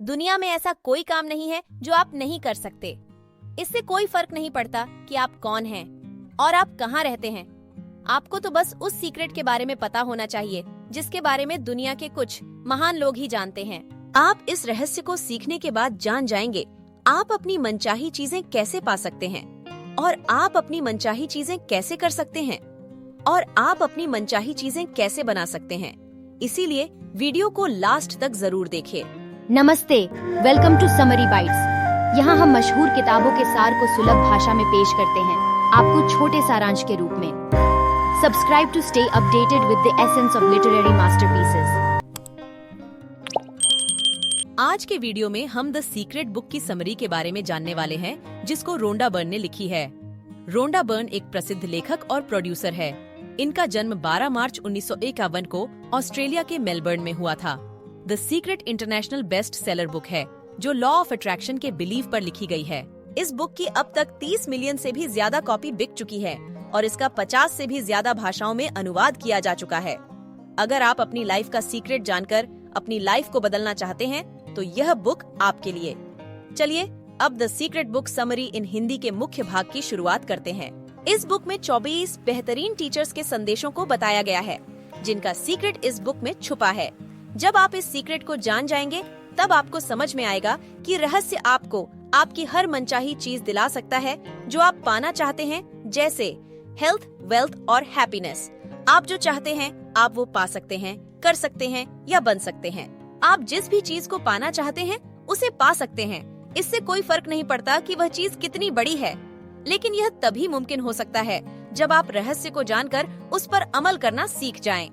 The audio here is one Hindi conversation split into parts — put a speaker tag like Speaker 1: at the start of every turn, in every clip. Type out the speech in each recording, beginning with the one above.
Speaker 1: दुनिया में ऐसा कोई काम नहीं है जो आप नहीं कर सकते। इससे कोई फर्क नहीं पड़ता कि आप कौन हैं और आप कहाँ रहते हैं। आपको तो बस उस सीक्रेट के बारे में पता होना चाहिए जिसके बारे में दुनिया के कुछ महान लोग ही जानते हैं। आप इस रहस्य को सीखने के बाद जान जाएंगे आप अपनी मनचाही चीजें कैसे पा सकते हैं और आप अपनी मनचाही चीजें कैसे कर सकते हैं और आप अपनी मनचाही चीजें कैसे बना सकते हैं। इसीलिए वीडियो को लास्ट तक जरूर देखिए।
Speaker 2: नमस्ते, वेलकम टू समरी बाइट्स। यहाँ हम मशहूर किताबों के सार को सुलभ भाषा में पेश करते हैं, आपको छोटे सारांश के रूप में। Subscribe to stay updated with the essence of literary masterpieces.
Speaker 1: आज के वीडियो में हम द सीक्रेट बुक की समरी के बारे में जानने वाले हैं, जिसको रोंडा बर्न ने लिखी है। रोंडा बर्न एक प्रसिद्ध लेखक और प्रोड्यूसर है। इनका जन्म 12 मार्च 1951 को ऑस्ट्रेलिया के मेलबर्न में हुआ था। The secret international best seller book है, जो लॉ ऑफ अट्रैक्शन के बिलीव पर लिखी गई है। इस बुक की अब तक 30 मिलियन से भी ज्यादा कॉपी बिक चुकी है और इसका 50 से भी ज्यादा भाषाओं में अनुवाद किया जा चुका है। अगर आप अपनी लाइफ का सीक्रेट जानकर अपनी लाइफ को बदलना चाहते हैं तो यह बुक आपके लिए। चलिए अब द सीक्रेट बुक समरी इन हिंदी के मुख्य भाग की शुरुआत करते हैं। इस बुक में 24 बेहतरीन टीचर्स के संदेशों को बताया गया है, जिनका सीक्रेट इस बुक में छुपा है। जब आप इस सीक्रेट को जान जाएंगे तब आपको समझ में आएगा कि रहस्य आपको आपकी हर मनचाही चीज दिला सकता है जो आप पाना चाहते हैं, जैसे हेल्थ, वेल्थ और हैप्पीनेस। आप जो चाहते हैं आप वो पा सकते हैं, कर सकते हैं या बन सकते हैं। आप जिस भी चीज को पाना चाहते हैं उसे पा सकते हैं। इससे कोई फर्क नहीं पड़ता कि वह चीज कितनी बड़ी है, लेकिन यह तभी मुमकिन हो सकता है जब आप रहस्य को जानकर उस पर अमल करना सीख जाएं।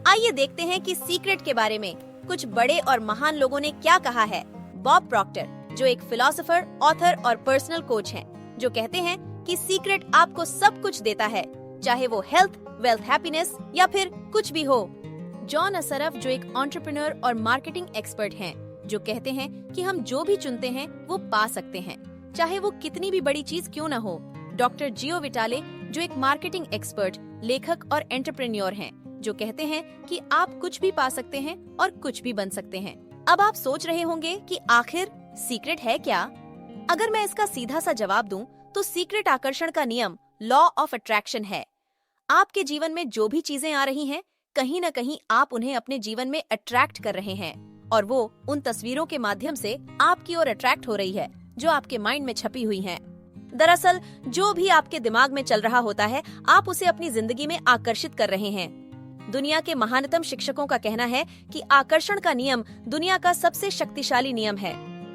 Speaker 1: आइए देखते हैं कि सीक्रेट के बारे में कुछ बड़े और महान लोगों ने क्या कहा है। बॉब प्रॉक्टर, जो एक फिलोसोफर, ऑथर और पर्सनल कोच हैं, जो कहते हैं कि सीक्रेट आपको सब कुछ देता है, चाहे वो हेल्थ, वेल्थ, हैप्पीनेस या फिर कुछ भी हो। जॉन असरफ, जो एक एंटरप्रेन्योर और मार्केटिंग एक्सपर्ट हैं, जो कहते हैं कि हम जो भी चुनते हैं वो पा सकते हैं, चाहे वो कितनी भी बड़ी चीज क्यों न हो। डॉक्टर जियो विटाले, जो एक मार्केटिंग एक्सपर्ट, लेखक और एंटरप्रेन्योर हैं, जो कहते हैं कि आप कुछ भी पा सकते हैं और कुछ भी बन सकते हैं। अब आप सोच रहे होंगे कि आखिर सीक्रेट है क्या? अगर मैं इसका सीधा सा जवाब दूं तो सीक्रेट आकर्षण का नियम, लॉ ऑफ अट्रैक्शन है। आपके जीवन में जो भी चीजें आ रही हैं, कहीं न कहीं आप उन्हें अपने जीवन में अट्रैक्ट कर रहे हैं और वो उन तस्वीरों के माध्यम से आपकी ओर अट्रैक्ट हो रही है जो आपके माइंड में छपी हुई हैं। दरअसल जो भी आपके दिमाग में चल रहा होता है, आप उसे अपनी जिंदगी में आकर्षित कर रहे हैं। दुनिया के महानतम शिक्षकों का कहना है कि आकर्षण का नियम दुनिया का सबसे शक्तिशाली नियम है।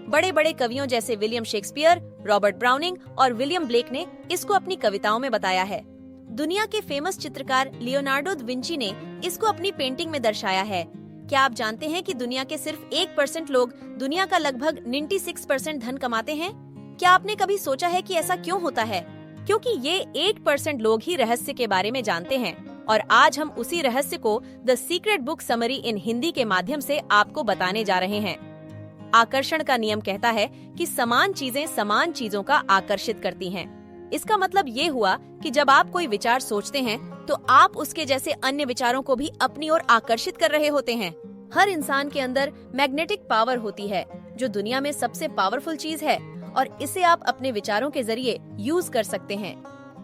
Speaker 1: बड़े बड़े कवियों जैसे विलियम शेक्सपियर, रॉबर्ट ब्राउनिंग और विलियम ब्लेक ने इसको अपनी कविताओं में बताया है। दुनिया के फेमस चित्रकार लियोनार्डो दा विंची ने इसको अपनी पेंटिंग में दर्शाया है। क्या आप जानते हैं कि दुनिया के सिर्फ 1% लोग दुनिया का लगभग 96% धन कमाते हैं? क्या आपने कभी सोचा है कि ऐसा क्यों होता है? क्योंकि ये 1% लोग ही रहस्य के बारे में जानते हैं और आज हम उसी रहस्य को द सीक्रेट बुक समरी इन हिंदी के माध्यम से आपको बताने जा रहे हैं। आकर्षण का नियम कहता है कि समान चीजें समान चीजों का आकर्षित करती हैं। इसका मतलब ये हुआ कि जब आप कोई विचार सोचते हैं तो आप उसके जैसे अन्य विचारों को भी अपनी ओर आकर्षित कर रहे होते हैं। हर इंसान के अंदर मैग्नेटिक पावर होती है, जो दुनिया में सबसे पावरफुल चीज है और इसे आप अपने विचारों के जरिए यूज कर सकते हैं।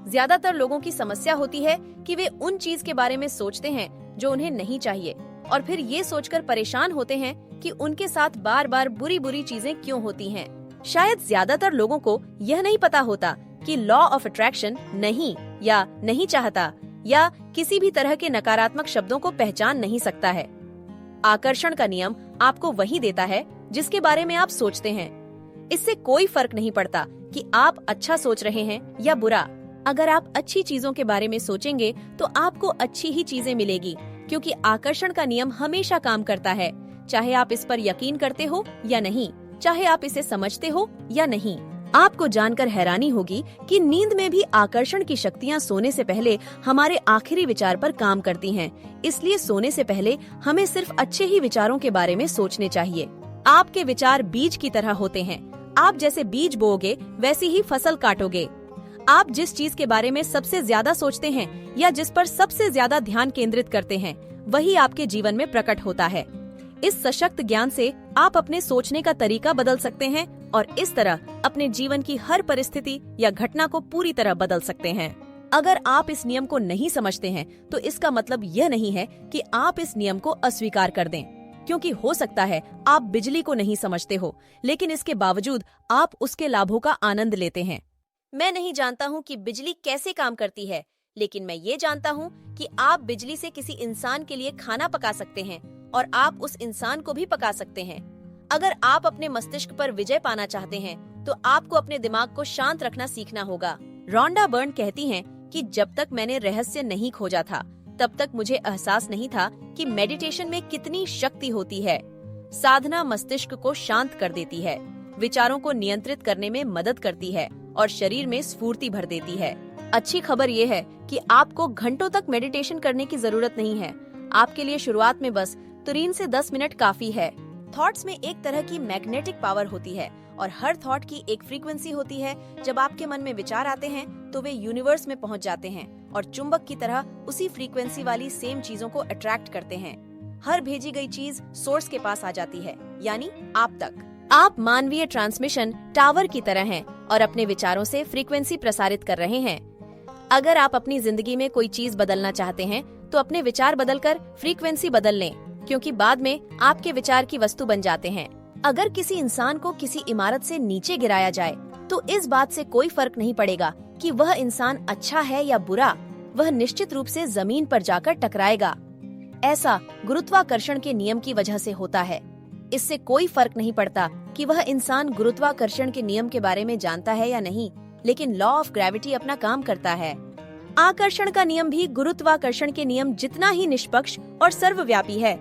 Speaker 1: ज्यादातर लोगों की समस्या होती है कि वे उन चीज के बारे में सोचते हैं जो उन्हें नहीं चाहिए और फिर ये सोचकर परेशान होते हैं कि उनके साथ बार बार बुरी बुरी चीजें क्यों होती हैं। शायद ज्यादातर लोगों को यह नहीं पता होता कि लॉ ऑफ अट्रैक्शन नहीं या नहीं चाहता या किसी भी तरह के नकारात्मक शब्दों को पहचान नहीं सकता है। आकर्षण का नियम आपको वही देता है जिसके बारे में आप सोचते हैं। इससे कोई फर्क नहीं पड़ता कि आप अच्छा सोच रहे हैं या बुरा। अगर आप अच्छी चीजों के बारे में सोचेंगे तो आपको अच्छी ही चीजें मिलेगी, क्योंकि आकर्षण का नियम हमेशा काम करता है, चाहे आप इस पर यकीन करते हो या नहीं, चाहे आप इसे समझते हो या नहीं। आपको जानकर हैरानी होगी कि नींद में भी आकर्षण की शक्तियाँ सोने से पहले हमारे आखिरी विचार पर काम करती हैं। इसलिए सोने से पहले हमें सिर्फ अच्छे ही विचारों के बारे में सोचने चाहिए। आपके विचार बीज की तरह होते हैं। आप जैसे बीज बोओगे वैसी ही फसल काटोगे। आप जिस चीज के बारे में सबसे ज्यादा सोचते हैं या जिस पर सबसे ज्यादा ध्यान केंद्रित करते हैं, वही आपके जीवन में प्रकट होता है। इस सशक्त ज्ञान से आप अपने सोचने का तरीका बदल सकते हैं और इस तरह अपने जीवन की हर परिस्थिति या घटना को पूरी तरह बदल सकते हैं। अगर आप इस नियम को नहीं समझते हैं तो इसका मतलब यह नहीं है कि आप इस नियम को अस्वीकार कर दें, क्योंकि हो सकता है आप बिजली को नहीं समझते हो, लेकिन इसके बावजूद आप उसके लाभों का आनंद लेते हैं। मैं नहीं जानता हूँ कि बिजली कैसे काम करती है, लेकिन मैं ये जानता हूँ कि आप बिजली से किसी इंसान के लिए खाना पका सकते हैं और आप उस इंसान को भी पका सकते हैं। अगर आप अपने मस्तिष्क पर विजय पाना चाहते हैं तो आपको अपने दिमाग को शांत रखना सीखना होगा। रोंडा बर्न कहती हैं कि जब तक मैंने रहस्य नहीं खोजा था तब तक मुझे एहसास नहीं था कि मेडिटेशन में कितनी शक्ति होती है। साधना मस्तिष्क को शांत कर देती है, विचारों को नियंत्रित करने में मदद करती है और शरीर में स्फूर्ति भर देती है। अच्छी खबर ये है कि आपको घंटों तक मेडिटेशन करने की जरूरत नहीं है। आपके लिए शुरुआत में बस 3 से 10 मिनट काफी है। थॉट्स में एक तरह की मैग्नेटिक पावर होती है और हर थॉट की एक फ्रीक्वेंसी होती है। जब आपके मन में विचार आते हैं तो वे यूनिवर्स में पहुंच जाते हैं और चुंबक की तरह उसी फ्रीक्वेंसी वाली सेम चीजों को अट्रैक्ट करते हैं। हर भेजी गई चीज सोर्स के पास आ जाती है, यानी आप तक। आप मानवीय ट्रांसमिशन टावर की तरह हैं और अपने विचारों से फ्रीक्वेंसी प्रसारित कर रहे हैं। अगर आप अपनी जिंदगी में कोई चीज बदलना चाहते हैं तो अपने विचार बदलकर फ्रीक्वेंसी बदल लें, क्योंकि बाद में आपके विचार की वस्तु बन जाते हैं। अगर किसी इंसान को किसी इमारत से नीचे गिराया जाए तो इस बात से कोई फर्क नहीं पड़ेगा कि वह इंसान अच्छा है या बुरा, वह निश्चित रूप से जमीन पर जाकर टकराएगा। ऐसा गुरुत्वाकर्षण के नियम की वजह से होता है। इससे कोई फर्क नहीं पड़ता कि वह इंसान गुरुत्वाकर्षण के नियम के बारे में जानता है या नहीं, लेकिन लॉ ऑफ ग्रेविटी अपना काम करता है। आकर्षण का नियम भी गुरुत्वाकर्षण के नियम जितना ही निष्पक्ष और सर्वव्यापी है।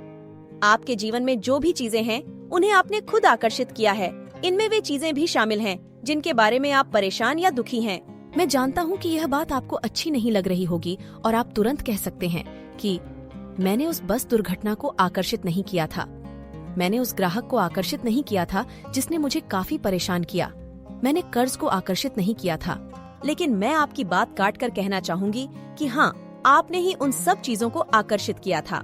Speaker 1: आपके जीवन में जो भी चीजें हैं उन्हें आपने खुद आकर्षित किया है। इनमें वे चीजें भी शामिल हैं जिनके बारे में आप परेशान या दुखी हैं। मैं जानता हूँ कि यह बात आपको अच्छी नहीं लग रही होगी और आप तुरंत कह सकते हैं कि मैंने उस बस दुर्घटना को आकर्षित नहीं किया था, मैंने उस ग्राहक को आकर्षित नहीं किया था जिसने मुझे काफी परेशान किया, मैंने कर्ज को आकर्षित नहीं किया था। लेकिन मैं आपकी बात काट कर कहना चाहूंगी कि हाँ, आपने ही उन सब चीजों को आकर्षित किया था।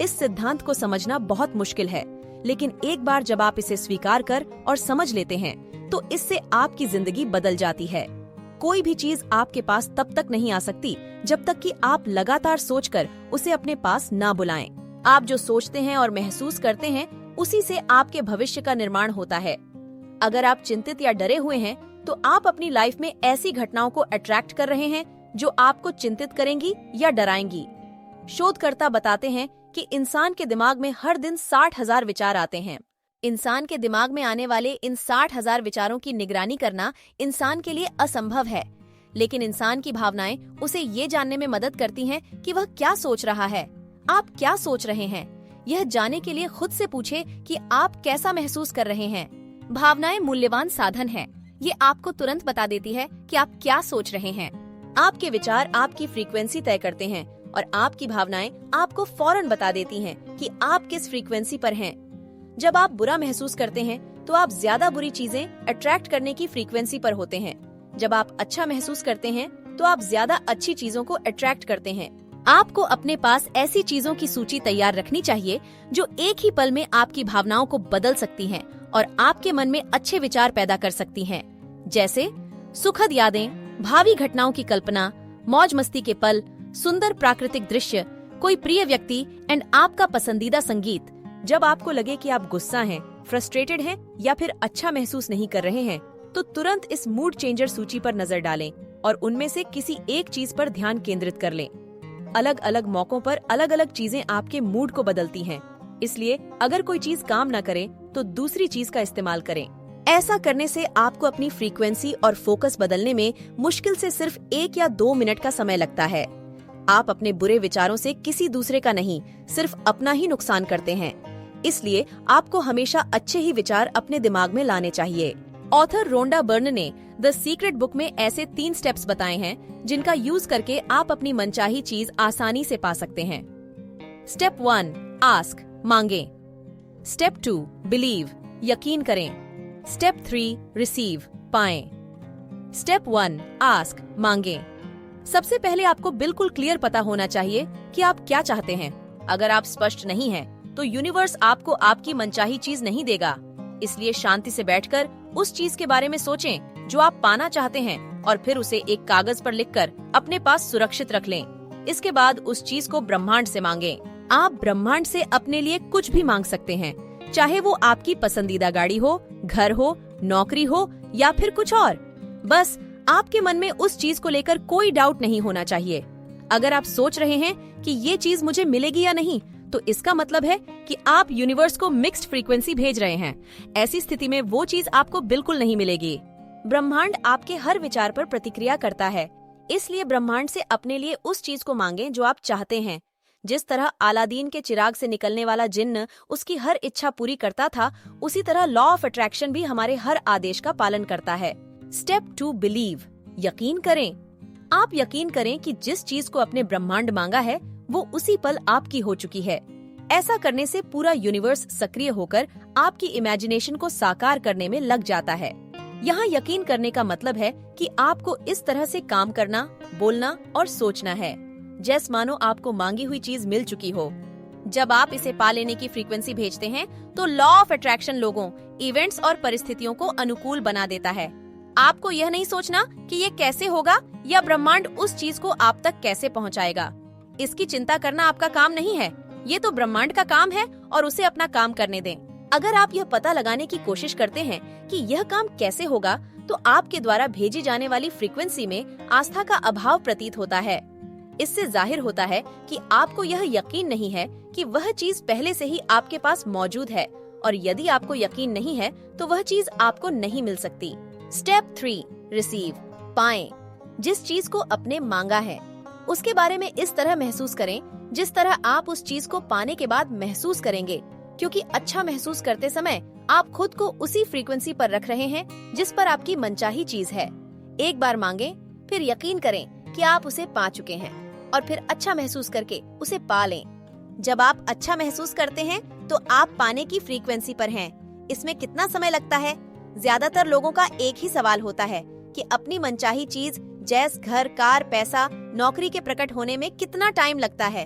Speaker 1: इस सिद्धांत को समझना बहुत मुश्किल है, लेकिन एक बार जब आप इसे स्वीकार कर और समझ लेते हैं तो इससे आपकी जिंदगी बदल जाती है। कोई भी चीज आपके पास तब तक नहीं आ सकती जब तक कि आप लगातार सोचकर उसे अपने पास ना बुलाएं। आप जो सोचते हैं और महसूस करते हैं उसी से आपके भविष्य का निर्माण होता है। अगर आप चिंतित या डरे हुए हैं तो आप अपनी लाइफ में ऐसी घटनाओं को अट्रैक्ट कर रहे हैं जो आपको चिंतित करेंगी या डराएंगी। शोधकर्ता बताते हैं कि इंसान के दिमाग में हर दिन 60,000 विचार आते हैं। इंसान के दिमाग में आने वाले इन 60,000 विचारों की निगरानी करना इंसान के लिए असंभव है, लेकिन इंसान की भावनाएं उसे ये जानने में मदद करती हैं कि वह क्या सोच रहा है। आप क्या सोच रहे हैं, यह जानने के लिए खुद से पूछे कि आप कैसा महसूस कर रहे हैं। भावनाएं मूल्यवान साधन है। ये आपको तुरंत बता देती है कि आप क्या सोच रहे हैं। आपके विचार आपकी फ्रीक्वेंसी तय करते हैं और आपकी भावनाएं आपको फौरन बता देती हैं कि आप किस फ्रीक्वेंसी पर हैं। जब आप बुरा महसूस करते हैं तो आप ज्यादा बुरी चीजें अट्रैक्ट करने की फ्रीक्वेंसी पर होते हैं। जब आप अच्छा महसूस करते हैं तो आप ज्यादा अच्छी चीजों को अट्रैक्ट करते हैं। आपको अपने पास ऐसी चीजों की सूची तैयार रखनी चाहिए जो एक ही पल में आपकी भावनाओं को बदल सकती हैं और आपके मन में अच्छे विचार पैदा कर सकती हैं, जैसे सुखद यादें, भावी घटनाओं की कल्पना, मौज मस्ती के पल, सुंदर प्राकृतिक दृश्य, कोई प्रिय व्यक्ति एंड आपका पसंदीदा संगीत। जब आपको लगे कि आप गुस्सा हैं, फ्रस्ट्रेटेड हैं या फिर अच्छा महसूस नहीं कर रहे हैं तो तुरंत इस मूड चेंजर सूची पर नजर डालें और उनमें से किसी एक चीज पर ध्यान केंद्रित कर लें। अलग अलग मौकों पर अलग अलग चीजें आपके मूड को बदलती हैं, इसलिए अगर कोई चीज काम न करे तो दूसरी चीज का इस्तेमाल करें। ऐसा करने से आपको अपनी फ्रीक्वेंसी और फोकस बदलने में मुश्किल से सिर्फ 1 या 2 मिनट का समय लगता है। आप अपने बुरे विचारों से किसी दूसरे का नहीं, सिर्फ अपना ही नुकसान करते हैं। इसलिए आपको हमेशा अच्छे ही विचार अपने दिमाग में लाने चाहिए। ऑथर रोंडा बर्न ने द सीक्रेट बुक में ऐसे 3 स्टेप्स बताए हैं जिनका यूज करके आप अपनी मनचाही चीज आसानी से पा सकते हैं। स्टेप 1, आस्क, मांगे। स्टेप 2, बिलीव, यकीन करें। स्टेप 3, रिसीव, पाएं। स्टेप 1, आस्क, मांगे। सबसे पहले आपको बिल्कुल क्लियर पता होना चाहिए कि आप क्या चाहते हैं। अगर आप स्पष्ट नहीं हैं, तो यूनिवर्स आपको आपकी मनचाही चीज नहीं देगा। इसलिए शांति से बैठकर उस चीज के बारे में सोचें जो आप पाना चाहते हैं और फिर उसे एक कागज पर लिखकर अपने पास सुरक्षित रख लें। इसके बाद उस चीज को ब्रह्मांड से मांगें। आप ब्रह्मांड से अपने लिए कुछ भी मांग सकते हैं, चाहे वो आपकी पसंदीदा गाड़ी हो, घर हो, नौकरी हो या फिर कुछ और। बस आपके मन में उस चीज को लेकर कोई डाउट नहीं होना चाहिए। अगर आप सोच रहे हैं कि ये चीज मुझे मिलेगी या नहीं, तो इसका मतलब है कि आप यूनिवर्स को मिक्स्ड फ्रीक्वेंसी भेज रहे हैं। ऐसी स्थिति में वो चीज आपको बिल्कुल नहीं मिलेगी। ब्रह्मांड आपके हर विचार पर प्रतिक्रिया करता है, इसलिए ब्रह्मांड से अपने लिए उस चीज को मांगें जो आप चाहते हैं। जिस तरह अलादीन के चिराग से निकलने वाला जिन्न उसकी हर इच्छा पूरी करता था, उसी तरह लॉ ऑफ अट्रैक्शन भी हमारे हर आदेश का पालन करता है। स्टेप 2, बिलीव, यकीन करें। आप यकीन करें कि जिस चीज को अपने ब्रह्मांड मांगा है वो उसी पल आपकी हो चुकी है। ऐसा करने से पूरा यूनिवर्स सक्रिय होकर आपकी इमेजिनेशन को साकार करने में लग जाता है। यहाँ यकीन करने का मतलब है कि आपको इस तरह से काम करना, बोलना और सोचना है जैसे मानो आपको मांगी हुई चीज मिल चुकी हो। जब आप इसे पा लेने की फ्रीक्वेंसी भेजते हैं तो लॉ ऑफ अट्रैक्शन लोगों, इवेंट्स और परिस्थितियों को अनुकूल बना देता है। आपको यह नहीं सोचना कि ये कैसे होगा या ब्रह्मांड उस चीज को आप तक कैसे पहुंचाएगा। इसकी चिंता करना आपका काम नहीं है, ये तो ब्रह्मांड का काम है और उसे अपना काम करने दें। अगर आप यह पता लगाने की कोशिश करते हैं कि यह काम कैसे होगा, तो आपके द्वारा भेजी जाने वाली फ्रीक्वेंसी में आस्था का अभाव प्रतीत होता है। इससे जाहिर होता है कि आपको यह यकीन नहीं है कि वह चीज पहले से ही आपके पास मौजूद है, और यदि आपको यकीन नहीं है तो वह चीज आपको नहीं मिल सकती। स्टेप 3, रिसीव, पाएं। जिस चीज को अपने मांगा है उसके बारे में इस तरह महसूस करें जिस तरह आप उस चीज को पाने के बाद महसूस करेंगे, क्योंकि अच्छा महसूस करते समय आप खुद को उसी फ्रीक्वेंसी पर रख रहे हैं जिस पर आपकी मनचाही चीज है। एक बार मांगे, फिर यकीन करें कि आप उसे पा चुके हैं और फिर अच्छा महसूस करके उसे पा लें। जब आप अच्छा महसूस करते हैं तो आप पाने की फ्रीक्वेंसी पर हैं। इसमें कितना समय लगता है? ज्यादातर लोगों का एक ही सवाल होता है कि अपनी मनचाही चीज जैसे घर, कार, पैसा, नौकरी के प्रकट होने में कितना टाइम लगता है।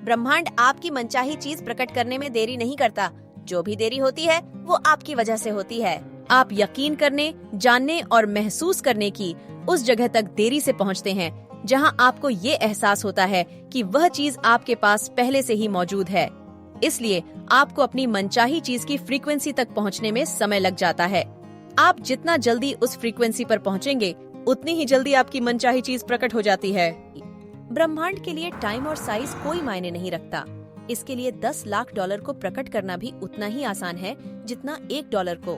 Speaker 1: ब्रह्मांड आपकी मनचाही चीज प्रकट करने में देरी नहीं करता। जो भी देरी होती है वो आपकी वजह से होती है। आप यकीन करने, जानने और महसूस करने की उस जगह तक देरी से पहुंचते हैं जहां आपको ये एहसास होता है कि वह चीज आपके पास पहले से ही मौजूद है। इसलिए आपको अपनी मनचाही चीज की फ्रीक्वेंसी तक पहुंचने में समय लग जाता है। आप जितना जल्दी उस फ्रीक्वेंसी पर पहुंचेंगे, उतनी ही जल्दी आपकी मनचाही चीज प्रकट हो जाती है। ब्रह्मांड के लिए टाइम और साइज कोई मायने नहीं रखता। इसके लिए 10 लाख डॉलर को प्रकट करना भी उतना ही आसान है जितना $1 को।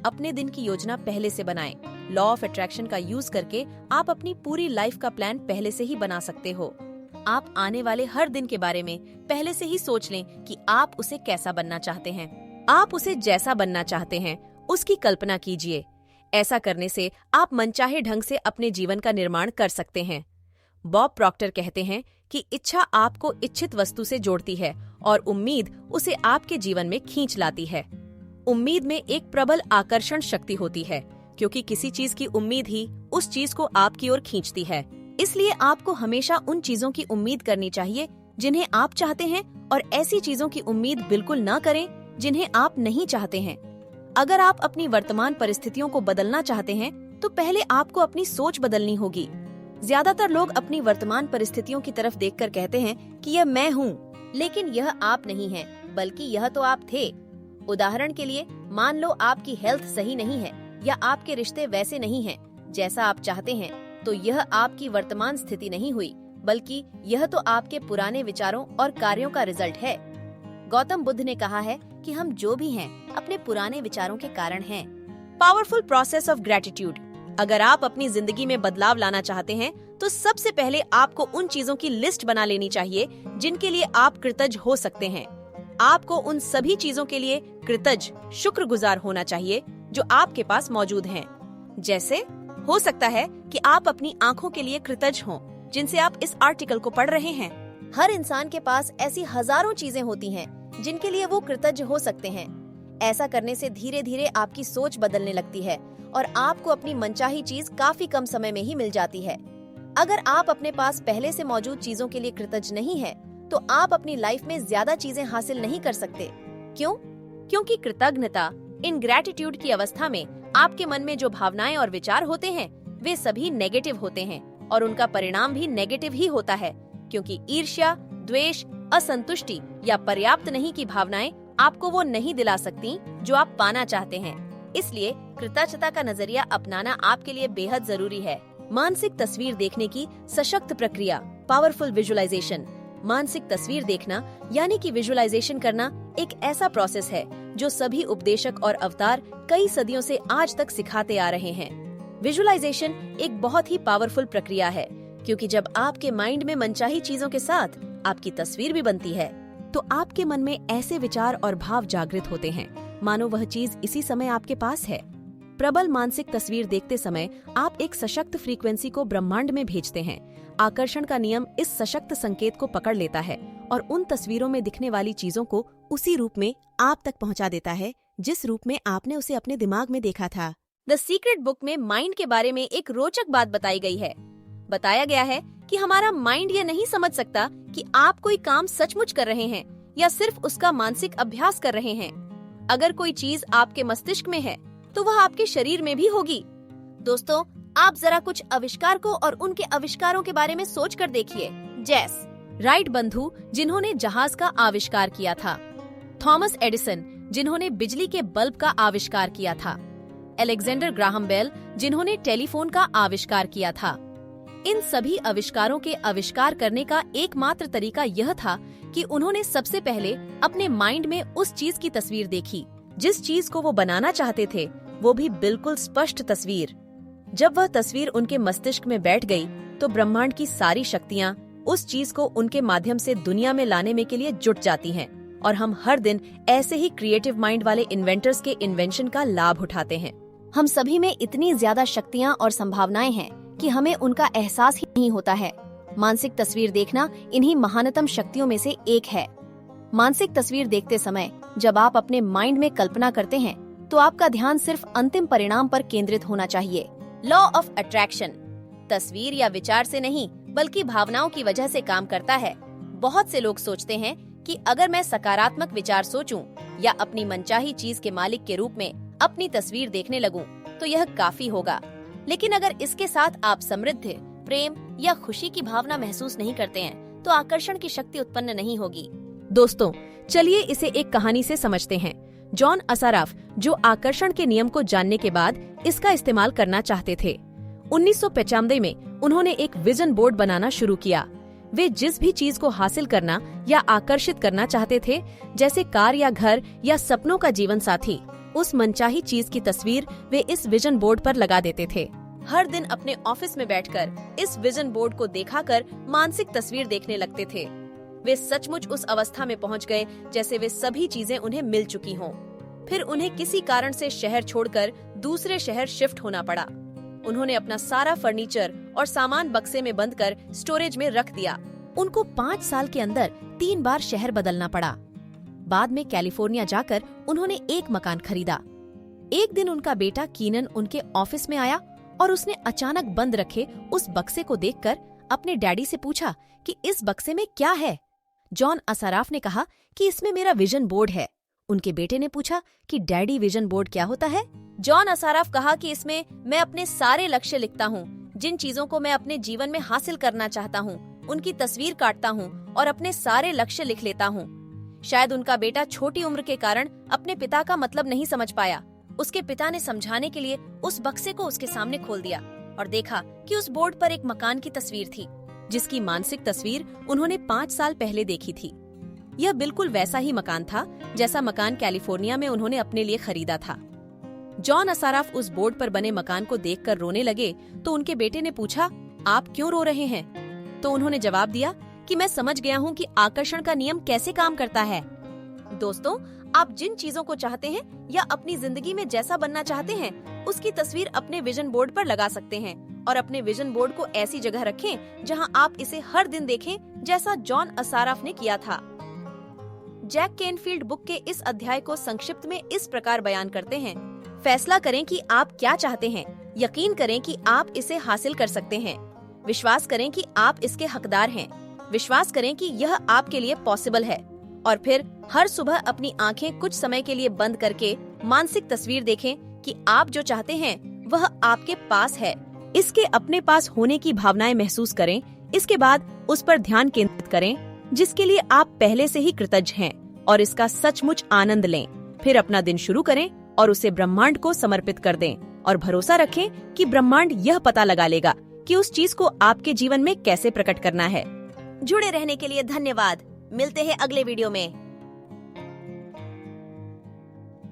Speaker 1: अपने दिन की योजना पहले से बनाएं। लॉ ऑफ अट्रैक्शन का यूज करके आप अपनी पूरी लाइफ का प्लान पहले से ही बना सकते हो। आप आने वाले हर दिन के बारे में पहले से ही सोच लें कि आप उसे कैसा बनना चाहते हैं। आप उसे जैसा बनना चाहते हैं उसकी कल्पना कीजिए। ऐसा करने से आप मनचाहे ढंग से अपने जीवन का निर्माण कर सकते हैं। बॉब प्रॉक्टर कहते हैं कि इच्छा आपको इच्छित वस्तु से जोड़ती है और उम्मीद उसे आपके जीवन में खींच लाती है। उम्मीद में एक प्रबल आकर्षण शक्ति होती है, क्योंकि किसी चीज की उम्मीद ही उस चीज को आपकी ओर खींचती है। इसलिए आपको हमेशा उन चीजों की उम्मीद करनी चाहिए जिन्हें आप चाहते हैं, और ऐसी चीजों की उम्मीद बिल्कुल न करें जिन्हें आप नहीं चाहते हैं। अगर आप अपनी वर्तमान परिस्थितियों को बदलना चाहते हैं तो पहले आपको अपनी सोच बदलनी होगी। ज्यादातर लोग अपनी वर्तमान परिस्थितियों की तरफ देखकर कहते हैं कि यह मैं हूँ, लेकिन यह आप नहीं है, बल्कि यह तो आप थे। उदाहरण के लिए, मान लो आपकी हेल्थ सही नहीं है या आपके रिश्ते वैसे नहीं हैं जैसा आप चाहते हैं, तो यह आपकी वर्तमान स्थिति नहीं हुई, बल्कि यह तो आपके पुराने विचारों और कार्यों का रिजल्ट है। गौतम बुद्ध ने कहा है कि हम जो भी हैं अपने पुराने विचारों के कारण हैं। Powerful process of gratitude. अगर आप अपनी जिंदगी में बदलाव लाना चाहते हैं तो सबसे पहले आपको उन चीजों की लिस्ट बना लेनी चाहिए जिनके लिए आप कृतज्ञ हो सकते हैं। आपको उन सभी चीजों के लिए कृतज्ञ, शुक्रगुजार होना चाहिए जो आपके पास मौजूद हैं। जैसे हो सकता है कि आप अपनी आंखों के लिए कृतज्ञ हों जिनसे आप इस आर्टिकल को पढ़ रहे हैं। हर इंसान के पास ऐसी हजारों चीजें होती हैं जिनके लिए वो कृतज्ञ हो सकते हैं। ऐसा करने से धीरे धीरे आपकी सोच बदलने लगती है और आपको अपनी मनचाही चीज काफी कम समय में ही मिल जाती है। अगर आप अपने पास पहले से मौजूद चीजों के लिए कृतज्ञ नहीं है, तो आप अपनी लाइफ में ज्यादा चीजें हासिल नहीं कर सकते। क्यों? क्योंकि कृतज्ञता, इनग्रैटिट्यूड की अवस्था में आपके मन में जो भावनाएं और विचार होते हैं वे सभी नेगेटिव होते हैं और उनका परिणाम भी नेगेटिव ही होता है, क्योंकि ईर्ष्या, द्वेष, असंतुष्टि या पर्याप्त नहीं की भावनाएं आपको वो नहीं दिला सकती जो आप पाना चाहते हैं। इसलिए कृतज्ञता का नजरिया अपनाना आपके लिए बेहद जरूरी है। मानसिक तस्वीर देखने की सशक्त प्रक्रिया, पावरफुल विजुअलाइजेशन। मानसिक तस्वीर देखना यानी कि विजुअलाइजेशन करना एक ऐसा प्रोसेस है जो सभी उपदेशक और अवतार कई सदियों से आज तक सिखाते आ रहे हैं। विजुअलाइजेशन एक बहुत ही पावरफुल प्रक्रिया है, क्योंकि जब आपके माइंड में मनचाही चीजों के साथ आपकी तस्वीर भी बनती है तो आपके मन में ऐसे विचार और भाव जागृत होते हैं मानो वह चीज इसी समय आपके पास है। प्रबल मानसिक तस्वीर देखते समय आप एक सशक्त फ्रीक्वेंसी को ब्रह्मांड में भेजते हैं। आकर्षण का नियम इस सशक्त संकेत को पकड़ लेता है और उन तस्वीरों में दिखने वाली चीजों को उसी रूप में आप तक पहुंचा देता है जिस रूप में आपने उसे अपने दिमाग में देखा था। द सीक्रेट बुक में माइंड के बारे में एक रोचक बात बताई गई है। बताया गया है कि हमारा माइंड ये नहीं समझ सकता कि आप कोई काम सचमुच कर रहे हैं या सिर्फ उसका मानसिक अभ्यास कर रहे हैं। अगर कोई चीज आपके मस्तिष्क में है तो वह आपके शरीर में भी होगी। दोस्तों, आप जरा कुछ आविष्कारकों और उनके आविष्कारों के बारे में सोच कर देखिए। जैसे राइट बंधु जिन्होंने जहाज का आविष्कार किया था, थॉमस एडिसन जिन्होंने बिजली के बल्ब का आविष्कार किया था, अलेक्जेंडर ग्राहम बेल जिन्होंने टेलीफोन का आविष्कार किया था। इन सभी आविष्कारों के आविष्कार करने का एकमात्र तरीका यह था कि उन्होंने सबसे पहले अपने माइंड में उस चीज की तस्वीर देखी जिस चीज को वो बनाना चाहते थे, वो भी बिल्कुल स्पष्ट तस्वीर। जब वह तस्वीर उनके मस्तिष्क में बैठ गई तो ब्रह्मांड की सारी शक्तियाँ उस चीज को उनके माध्यम से दुनिया में लाने में के लिए जुट जाती हैं और हम हर दिन ऐसे ही क्रिएटिव माइंड वाले इन्वेंटर्स के इन्वेंशन का लाभ उठाते हैं। हम सभी में इतनी ज्यादा शक्तियाँ और संभावनाएं हैं कि हमें उनका एहसास ही नहीं होता है। मानसिक तस्वीर देखना इन्हीं महानतम शक्तियों में से एक है। मानसिक तस्वीर देखते समय जब आप अपने माइंड में कल्पना करते हैं तो आपका ध्यान सिर्फ अंतिम परिणाम पर केंद्रित होना चाहिए। लॉ ऑफ अट्रैक्शन तस्वीर या विचार से नहीं बल्कि भावनाओं की वजह से काम करता है। बहुत से लोग सोचते हैं कि अगर मैं सकारात्मक विचार सोचूं या अपनी मनचाही चीज के मालिक के रूप में अपनी तस्वीर देखने लगूं तो यह काफी होगा। लेकिन अगर इसके साथ आप समृद्धि, प्रेम या खुशी की भावना महसूस नहीं करते हैं तो आकर्षण की शक्ति उत्पन्न नहीं होगी। दोस्तों, चलिए इसे एक कहानी से समझते हैं। जॉन असाराफ जो आकर्षण के नियम को जानने के बाद इसका इस्तेमाल करना चाहते थे। 1995 में उन्होंने एक विजन बोर्ड बनाना शुरू किया। वे जिस भी चीज को हासिल करना या आकर्षित करना चाहते थे, जैसे कार या घर या सपनों का जीवन साथी, उस मनचाही चीज की तस्वीर वे इस विजन बोर्ड पर लगा देते थे। हर दिन अपने ऑफिस में बैठकर इस विजन बोर्ड को दिखाकर मानसिक तस्वीर देखने लगते थे। वे सचमुच उस अवस्था में पहुंच गए जैसे वे सभी चीजें उन्हें मिल चुकी हों। फिर उन्हें किसी कारण से शहर छोड़कर दूसरे शहर शिफ्ट होना पड़ा। उन्होंने अपना सारा फर्नीचर और सामान बक्से में बंद कर स्टोरेज में रख दिया। उनको 5 साल के अंदर 3 बार शहर बदलना पड़ा। बाद में कैलिफोर्निया जाकर उन्होंने एक मकान खरीदा। एक दिन उनका बेटा कीनन उनके ऑफिस में आया और उसने अचानक बंद रखे उस बक्से को देखकर अपने डैडी से पूछा कि इस बक्से में क्या है। जॉन असाराफ ने कहा कि इसमें मेरा विजन बोर्ड है। उनके बेटे ने पूछा कि डैडी विजन बोर्ड क्या होता है? जॉन असाराफ कहा कि इसमें मैं अपने सारे लक्ष्य लिखता हूँ, जिन चीजों को मैं अपने जीवन में हासिल करना चाहता हूँ, उनकी तस्वीर काटता हूँ और अपने सारे लक्ष्य लिख लेता हूँ। शायद उनका बेटा छोटी उम्र के कारण अपने पिता का मतलब नहीं समझ पाया। उसके पिता ने समझाने के लिए उस बक्से को उसके सामने खोल दिया और देखा कि उस बोर्ड पर एक मकान की तस्वीर थी, जिसकी मानसिक तस्वीर उन्होंने 5 साल पहले देखी थी। यह बिल्कुल वैसा ही मकान था जैसा मकान कैलिफोर्निया में उन्होंने अपने लिए खरीदा था। जॉन असाराफ उस बोर्ड पर बने मकान को देखकर रोने लगे तो उनके बेटे ने पूछा, आप क्यों रो रहे हैं? तो उन्होंने जवाब दिया कि मैं समझ गया हूँ कि आकर्षण का नियम कैसे काम करता है। दोस्तों, आप जिन चीजों को चाहते हैं या अपनी जिंदगी में जैसा बनना चाहते हैं, उसकी तस्वीर अपने विजन बोर्ड पर लगा सकते हैं और अपने विजन बोर्ड को ऐसी जगह रखें जहां आप इसे हर दिन देखें, जैसा जॉन असाराफ ने किया था। जैक केनफील्ड बुक के इस अध्याय को संक्षिप्त में इस प्रकार बयान करते हैं। फैसला करें कि आप क्या चाहते हैं, यकीन करें कि आप इसे हासिल कर सकते हैं, विश्वास करें कि आप इसके हकदार हैं, विश्वास करें कि यह आपके लिए पॉसिबल है और फिर हर सुबह अपनी आंखें कुछ समय के लिए बंद करके मानसिक तस्वीर देखें कि आप जो चाहते हैं वह आपके पास है। इसके अपने पास होने की भावनाएं महसूस करें। इसके बाद उस पर ध्यान केंद्रित करें जिसके लिए आप पहले से ही कृतज्ञ हैं और इसका सचमुच आनंद लें। फिर अपना दिन शुरू करें और उसे ब्रह्मांड को समर्पित कर दें और भरोसा रखें कि ब्रह्मांड यह पता लगा लेगा कि उस चीज को आपके जीवन में कैसे प्रकट करना है। जुड़े रहने के लिए धन्यवाद। मिलते हैं अगले वीडियो में।